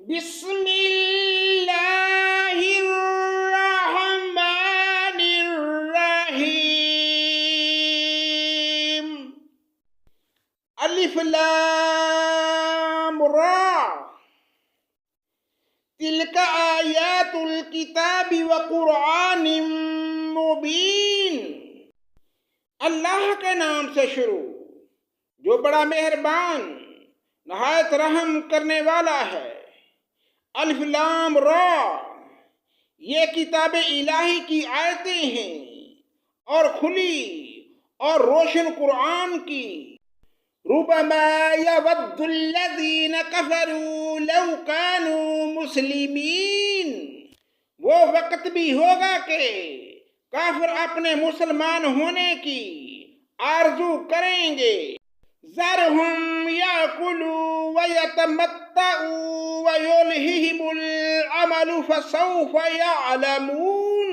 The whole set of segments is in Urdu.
بسم اللہ الرحمن الرحیم الف لام را تلک آیات الکتاب وقرآن مبین۔ اللہ کے نام سے شروع جو بڑا مہربان نہایت رحم کرنے والا ہے۔ الف لام را، یہ کتاب الہی کی آیتیں ہیں اور کھلی اور روشن قرآن کی۔ ربما یود الذین کفروا لو کانوا مسلمین، وہ وقت بھی ہوگا کہ کافر اپنے مسلمان ہونے کی آرزو کریں گے۔ ذرہم یاکلوا ویتمتعوا ویلہہم الامل فسوف یعلمون۔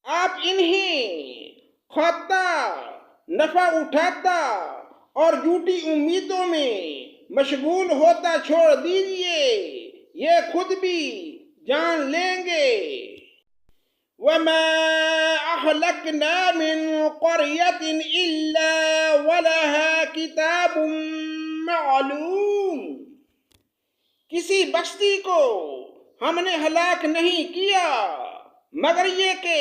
آپ انہیں کھاتا، نفع اٹھاتا اور جھوٹی امیدوں میں مشغول ہوتا چھوڑ دیجئے، یہ خود بھی جان لیں گے۔ وَمَا أَهْلَكْنَا مِنْ قَرْيَةٍ إِلَّا وَلَهَا كِتَابٌ مَعْلُومٌ۔ کسی بستی کو ہم نے ہلاک نہیں کیا مگر یہ کہ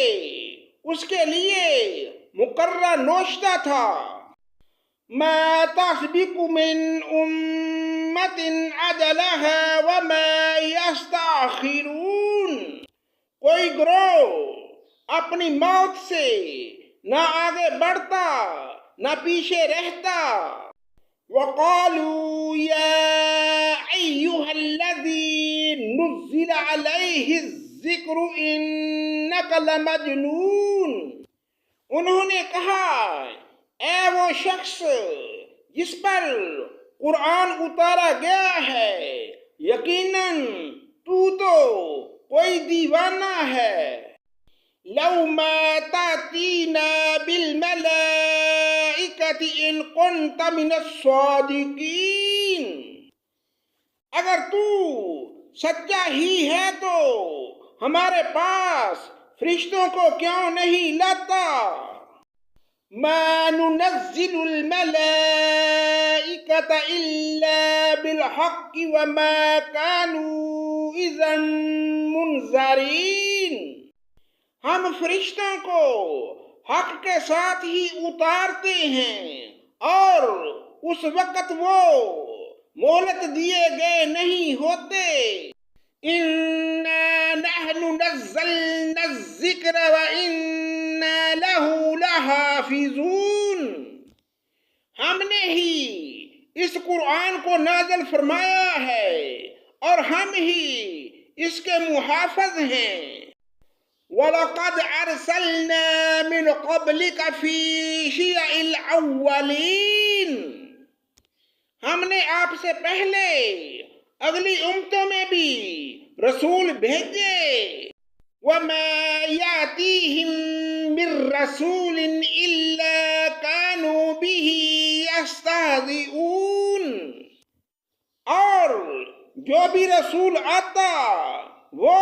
اس کے لیے مقررہ نوشتہ تھا۔ مَا تَسْبِقُ مِنْ أُمَّةٍ أَجَلَهَا وَمَا يَسْتَأْخِرُونَ۔ کوئی گروہ اپنی موت سے نہ آگے بڑھتا نہ پیچھے رہتا۔ وَقَالُوا يَا أَيُّهَا الَّذِي نُزِّلَ عَلَيْهِ الذِّكْرُ إِنَّكَ لَمَجْنُونَ۔ انہوں نے کہا، اے وہ شخص جس پر قرآن اتارا گیا ہے، یقیناً تو کوئی دیوانہ ہے۔ لَوْ مَا تَأْتِينَا بِالْمَلَائِكَةِ إِن كُنتَ مِنَ الصَّادِقِينَ۔ اگر تو سچا ہی ہے تو ہمارے پاس فرشتوں کو کیوں نہیں لاتا؟ مَا نُنَزِّلُ الْمَلَائِكَةَ إِلَّا بِالْحَقِّ وَمَا كَانُوا إِذًا مُنظَرِينَ۔ ہم فرشتوں کو حق کے ساتھ ہی اتارتے ہیں اور اس وقت وہ مہلت دیے گئے نہیں ہوتے۔ إِنَّا نَحْنُ نَزَّلْنَا الذِّكْرَ وَإِنَّا لَهُ لَحَافِظُونَ۔ ہم نے ہی اس قرآن کو نازل فرمایا ہے اور ہم ہی اس کے محافظ ہیں۔ وَلَقَدْ أَرْسَلْنَا مِنْ قَبْلِكَ فِي شِيَعِ الْأَوَّلِينَ۔ ہم نے آپ سے پہلے اگلی امتوں میں بھی رسول بھیجے۔ وَمَا يَأْتِيهِم مِّن رَّسُولٍ إِلَّا كَانُوا بِهِ يَسْتَهْزِئُونَ۔ اور جو بھی رسول آتا وہ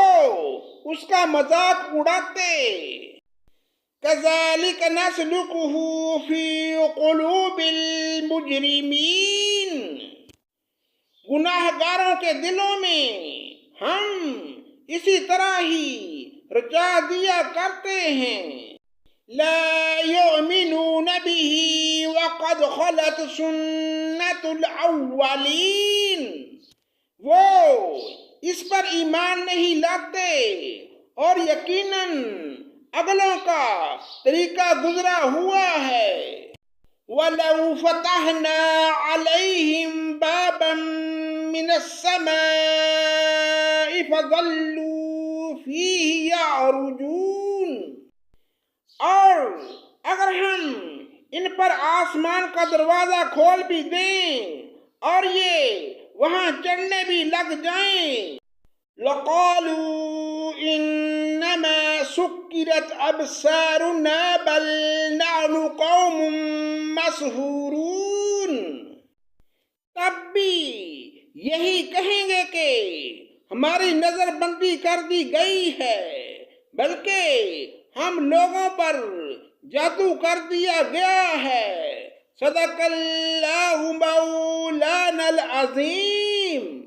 اس کا مذاق اڑاتے۔ كَذَلِكَ نَسْلُكُهُ فِي قُلُوبِ الْمُجْرِمِينَ۔ گناہ گاروں کے دلوں میں ہم اسی طرح ہی رچا دیا کرتے ہیں۔ لَا يُؤْمِنُونَ بِهِ وَقَدْ خَلَتْ سُنَّةُ الْأَوَّلِينَ۔ وہ اس پر ایمان نہیں لاتے اور یقیناً اگلوں کا طریقہ گزرا ہوا ہے۔ وَلَوْ فَتَحْنَا عَلَيْهِمْ بَابًا مِّنَ السَّمَاءِ فَظَلُّوا فِيهِ يَعْرُجُونَ۔ اور اگر ہم ان پر آسمان کا دروازہ کھول بھی دیں اور یہ وہاں چڑھنے بھی لگ جائیں، لَقَالُوا إِنَّمَا سُكِّرَتْ أَبْصَارُنَا بَلْ نَحْنُ قَوْمٌ مَّسْحُورُونَ۔ تب بھی یہی کہیں گے کہ ہماری نظر بندی کر دی گئی ہے، بلکہ ہم لوگوں پر جادو کر دیا گیا ہے۔ صدق اللہ مولانا العظیم۔